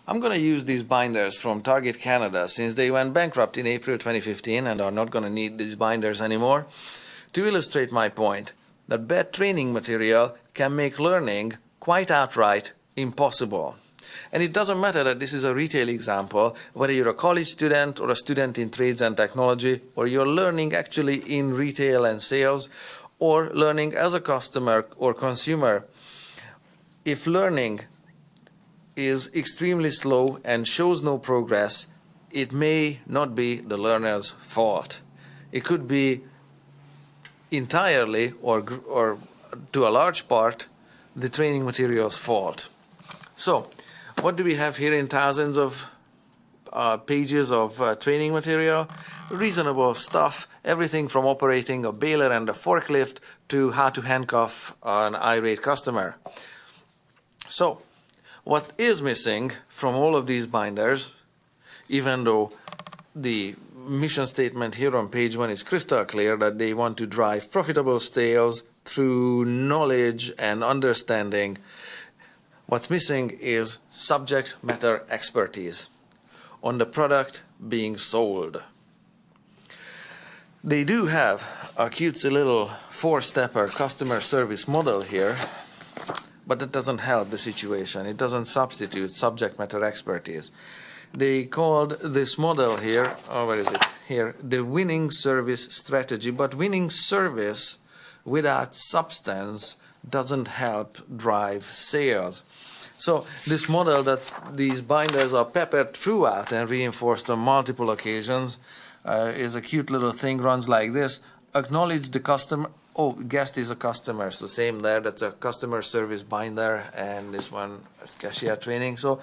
I'm going to use these binders from Target Canada since they went bankrupt in April 2015 and are not going to need these binders anymore, to illustrate my point that bad training material can make learning quite outright impossible. And it doesn't matter that this is a retail example, whether you're a college student or a student in trades and technology, or you're learning actually in retail and sales, or learning as a customer or consumer. If learning is extremely slow and shows no progress, it may not be the learner's fault. It could be entirely or to a large part the training material's fault. So, what do we have here in thousands of pages of training material? Reasonable stuff, everything from operating a baler and a forklift to how to handcuff an irate customer. So, what is missing from all of these binders, even though the mission statement here on page 1 is crystal clear that they want to drive profitable sales through knowledge and understanding, what's missing is subject matter expertise on the product being sold. They do have a cutesy little 4-stepper customer service model here, but that doesn't help the situation. It doesn't substitute subject matter expertise. They called this model here, where is it? Here, the winning service strategy. But winning service without substance doesn't help drive sales. So this model that these binders are peppered throughout and reinforced on multiple occasions is a cute little thing, runs like this. Acknowledge the customer. Oh, guest is a customer, so same there. That's a customer service binder, and this one is cashier training. So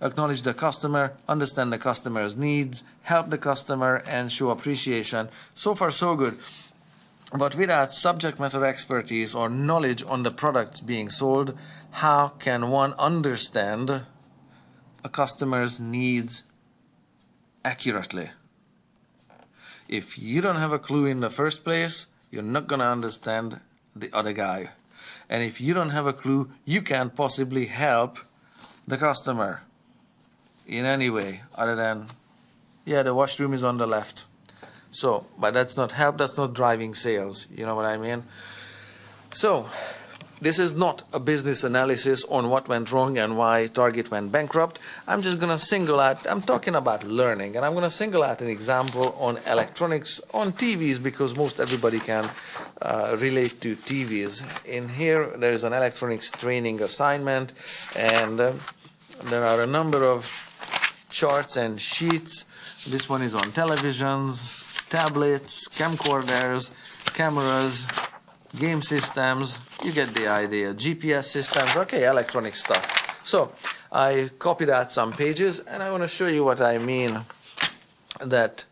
acknowledge the customer, understand the customer's needs, help the customer, and show appreciation. So far, so good. But without subject matter expertise or knowledge on the products being sold, how can one understand a customer's needs accurately? If you don't have a clue in the first place, you're not going to understand the other guy. And if you don't have a clue, you can't possibly help the customer in any way other than, yeah, the washroom is on the left. So, but that's not help, that's not driving sales, you know what I mean? So, this is not a business analysis on what went wrong and why Target went bankrupt. I'm just going to single out, I'm talking about learning, and I'm going to single out an example on electronics, on TVs, because most everybody can relate to TVs. In here, there is an electronics training assignment, and there are a number of charts and sheets. This one is on televisions, tablets, camcorders, cameras, game systems, you get the idea, GPS systems, okay, electronic stuff. So I copied out some pages and I want to show you what I mean that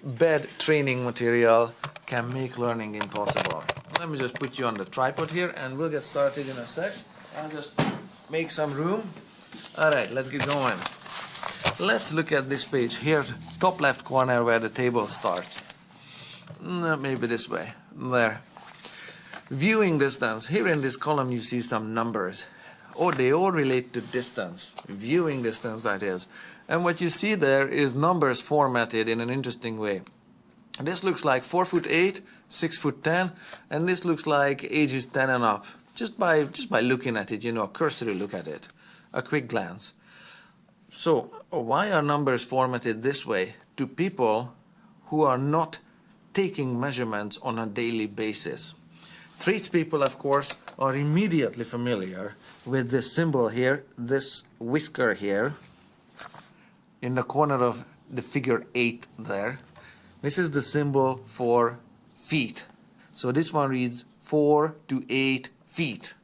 bad training material can make learning impossible. Let me just put you on the tripod here and we'll get started in a sec. I'll just make some room. Alright, let's get going. Let's look at this page here, top left corner where the table starts. Maybe this way, there. Viewing distance. Here in this column you see some numbers. Oh, they all relate to distance. Viewing distance, that is. And what you see there is numbers formatted in an interesting way. This looks like 4'8", 6'10", and this looks like ages 10 and up. Just by looking at it, you know, a cursory look at it. A quick glance. So, why are numbers formatted this way to people who are not taking measurements on a daily basis? Tradespeople, of course, are immediately familiar with this symbol here, this whisker here, in the corner of the figure 8 there. This is the symbol for feet. So this one reads 4 to 8 feet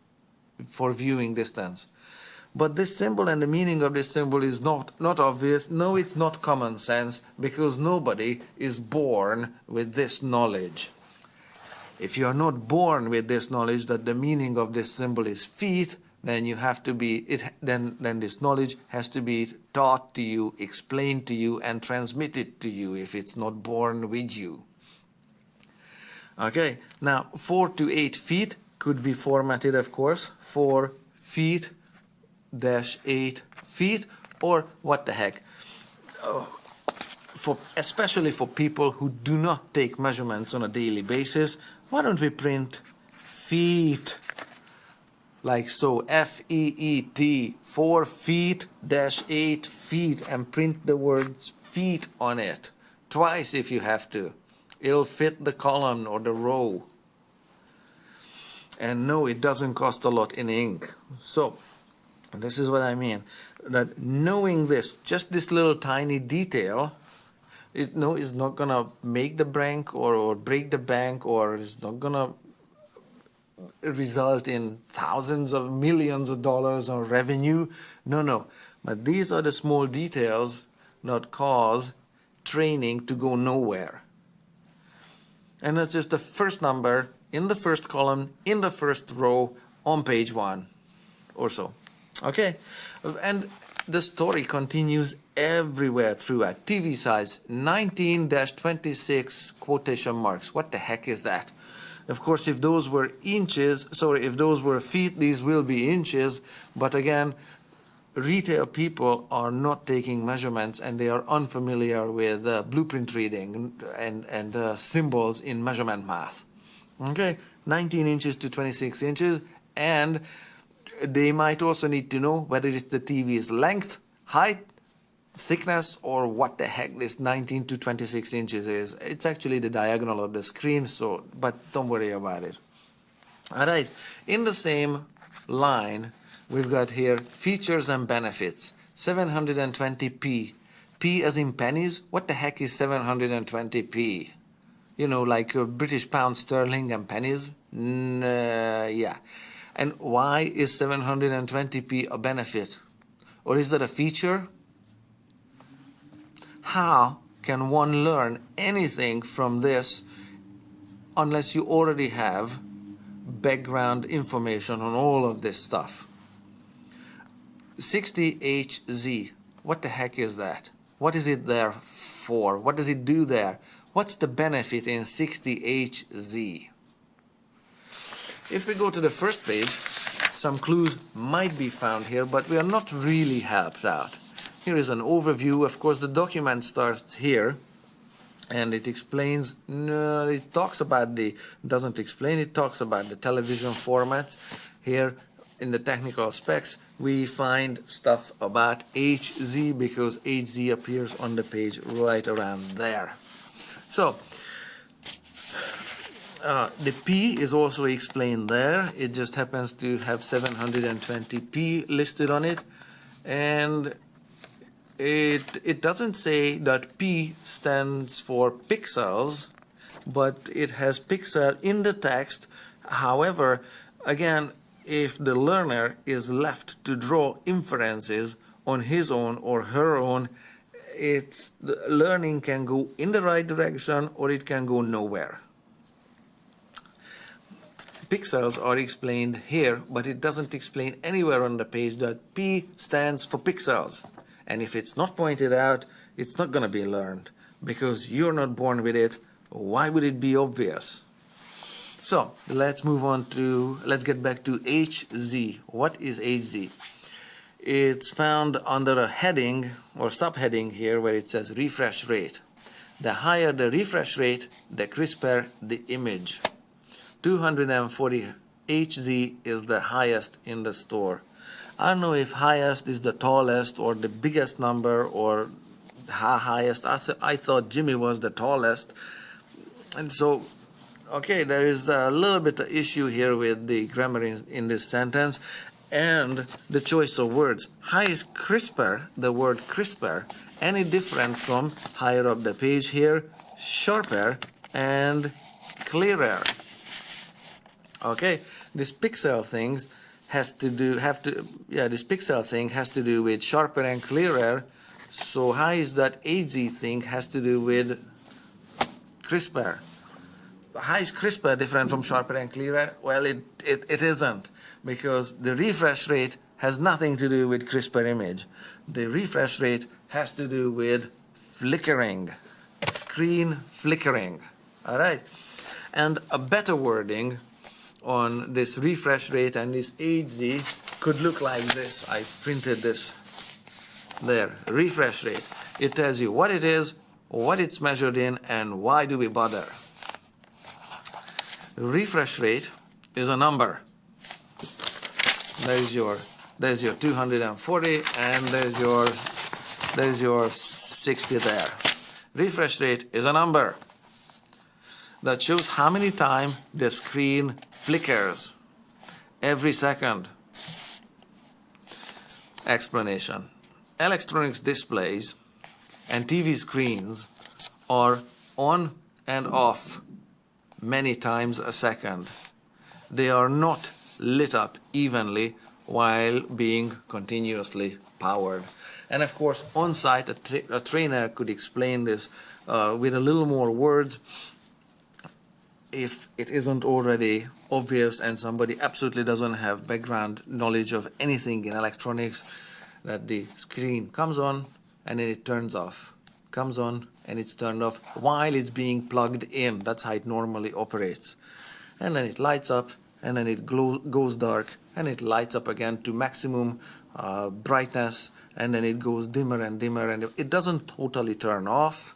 for viewing distance. But this symbol and the meaning of this symbol is not obvious. No, it's not common sense, because nobody is born with this knowledge. If you are not born with this knowledge that the meaning of this symbol is feet, then you have to be then this knowledge has to be taught to you, explained to you, and transmitted to you if it's not born with you. Okay, now 4 to 8 feet could be formatted, of course, 4 feet dash 8 feet, Or what the heck, especially for people who do not take measurements on a daily basis, why don't we print feet, like so, F-E-E-T, 4 feet dash 8 feet, and print the words feet on it, twice if you have to. It'll fit the column or the row. And no, it doesn't cost a lot in ink. So, this is what I mean, that knowing this, just this little tiny detail, is not gonna make the bank or break the bank, or is not gonna result in thousands of millions of dollars of revenue. No. But these are the small details that cause training to go nowhere. And that's just the first number in the first column, in the first row, on page 1 or so. Okay? And the story continues everywhere throughout. TV size 19-26 quotation marks. What the heck is that? Of course, if those were if those were feet, these will be inches. But again, retail people are not taking measurements, and they are unfamiliar with blueprint reading and symbols in measurement math. Okay, 19 inches to 26 inches, and they might also need to know whether it's the TV's length, height, thickness, or what the heck this 19 to 26 inches is. It's actually the diagonal of the screen, so, but don't worry about it. All right, in the same line, we've got here features and benefits, 720p. P as in pennies? What the heck is 720p? You know, like British pound sterling and pennies? Yeah. And why is 720p a benefit? Or is that a feature? How can one learn anything from this unless you already have background information on all of this stuff? 60HZ, what the heck is that? What is it there for? What does it do there? What's the benefit in 60HZ? If we go to the first page, some clues might be found here, but we are not really helped out. Here is an overview. Of course, the document starts here, and it explains, it talks about doesn't explain, it talks about the television formats. Here in the technical specs, we find stuff about HZ, because HZ appears on the page right around there. So, the P is also explained there. It just happens to have 720p listed on it, and it doesn't say that P stands for pixels, but it has pixel in the text. However, again, if the learner is left to draw inferences on his own or her own, the learning can go in the right direction or it can go nowhere. Pixels are explained here, but it doesn't explain anywhere on the page that P stands for pixels. And if it's not pointed out, it's not going to be learned, because you're not born with it. Why would it be obvious? So let's get back to HZ. What is HZ? It's found under a heading or subheading here where it says refresh rate. The higher the refresh rate, the crisper the image. 240 HZ is the highest in the store. I don't know if highest is the tallest or the biggest number or highest. I thought Jimmy was the tallest. And so, okay, there is a little bit of issue here with the grammar in this sentence and the choice of words. High is crisper, the word crisper, any different from higher up the page here, sharper and clearer. Okay, this pixel thing has to do with sharper and clearer. So how is that HZ thing has to do with crisper? How is crisper different from sharper and clearer? Well, it isn't, because the refresh rate has nothing to do with crisper image. The refresh rate has to do with flickering, screen flickering. All right, and a better wording on this refresh rate and this HZ could look like this. I printed this There, refresh rate. It tells you what it is, what it's measured in, and why do we bother. Refresh rate is a number. There's your 240, and there's your 60 there. Refresh rate is a number that shows how many times the screen flickers every second. Explanation. Electronics displays and TV screens are on and off many times a second. They are not lit up evenly while being continuously powered. And of course, on site, a trainer could explain this with a little more words if it isn't already obvious and somebody absolutely doesn't have background knowledge of anything in electronics, that the screen comes on and then it turns off, comes on and it's turned off while it's being plugged in. That's how it normally operates. And then it lights up, and then it goes dark, and it lights up again to maximum brightness, and then it goes dimmer and dimmer, and it doesn't totally turn off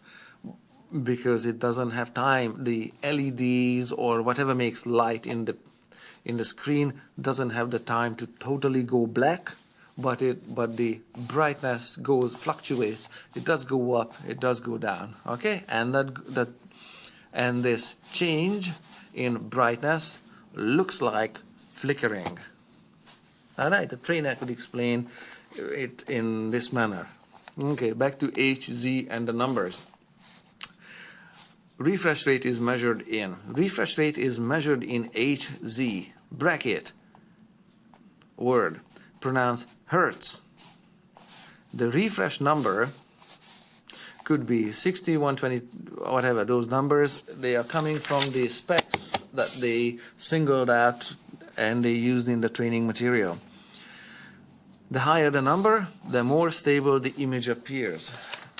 because it doesn't have time. The LEDs or whatever makes light in the screen doesn't have the time to totally go black, but the brightness fluctuates. It does go up, it does go down. Okay, and and this change in brightness looks like flickering. All right, the trainer could explain it in this manner. Okay, back to H, Z, and the numbers. Refresh rate is measured in. Refresh rate is measured in Hz, bracket, word, pronounced hertz. The refresh number could be 60, 120, whatever, those numbers, they are coming from the specs that they singled out and they used in the training material. The higher the number, the more stable the image appears.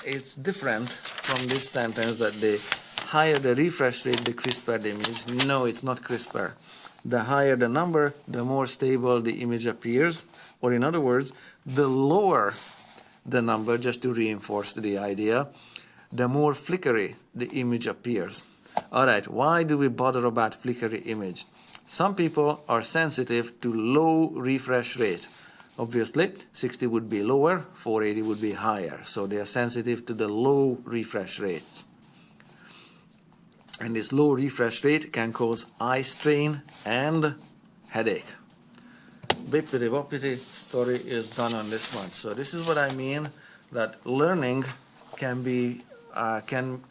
It's different from this sentence that the higher the refresh rate, the crisper the image. No, it's not crisper. The higher the number, the more stable the image appears. Or in other words, the lower the number, just to reinforce the idea, the more flickery the image appears. Alright, why do we bother about flickery image? Some people are sensitive to low refresh rate. Obviously, 60 would be lower, 480 would be higher. So they are sensitive to the low refresh rates. And this low refresh rate can cause eye strain and headache. Bippity boppity, story is done on this one. So this is what I mean, that learning can be can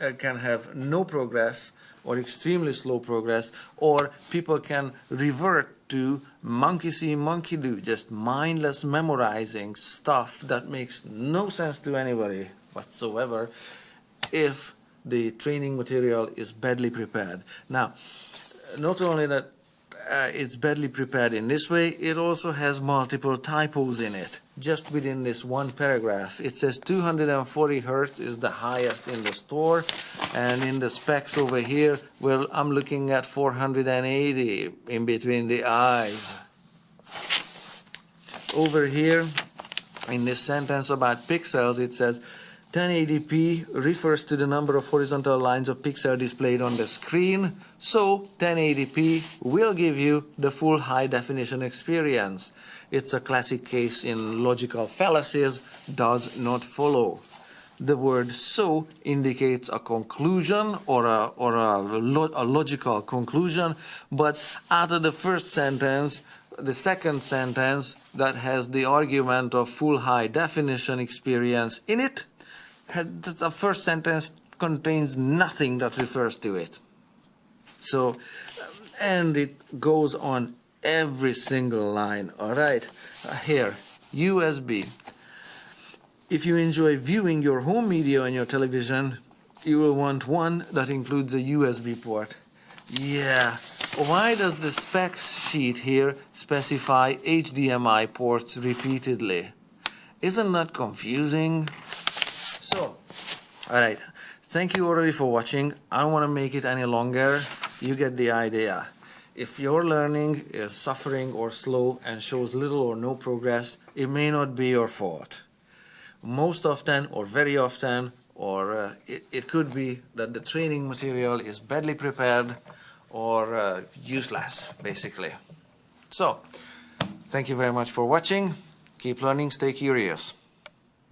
have no progress or extremely slow progress, or people can revert to monkey see, monkey do, just mindless memorizing stuff that makes no sense to anybody whatsoever if the training material is badly prepared. Now, not only that it's badly prepared in this way, it also has multiple typos in it. Just within this one paragraph, it says 240 Hertz is the highest in the store, and in the specs over here, well, I'm looking at 480 in between the eyes. Over here, in this sentence about pixels, it says 1080p refers to the number of horizontal lines of pixel displayed on the screen, so 1080p will give you the full high definition experience. It's a classic case in logical fallacies, does not follow. The word so indicates a conclusion or a logical conclusion, but out of the first sentence, the second sentence that has the argument of full high definition experience in it, the first sentence contains nothing that refers to it. So, and it goes on every single line. All right, here, USB. If you enjoy viewing your home media on your television, you will want one that includes a USB port. Yeah, why does the specs sheet here specify HDMI ports repeatedly? Isn't that confusing? So, alright, thank you already for watching. I don't want to make it any longer. You get the idea. If your learning is suffering or slow and shows little or no progress, it may not be your fault. most often or very often, or it could be that the training material is badly prepared or useless, basically. So, thank you very much for watching. Keep learning, stay curious.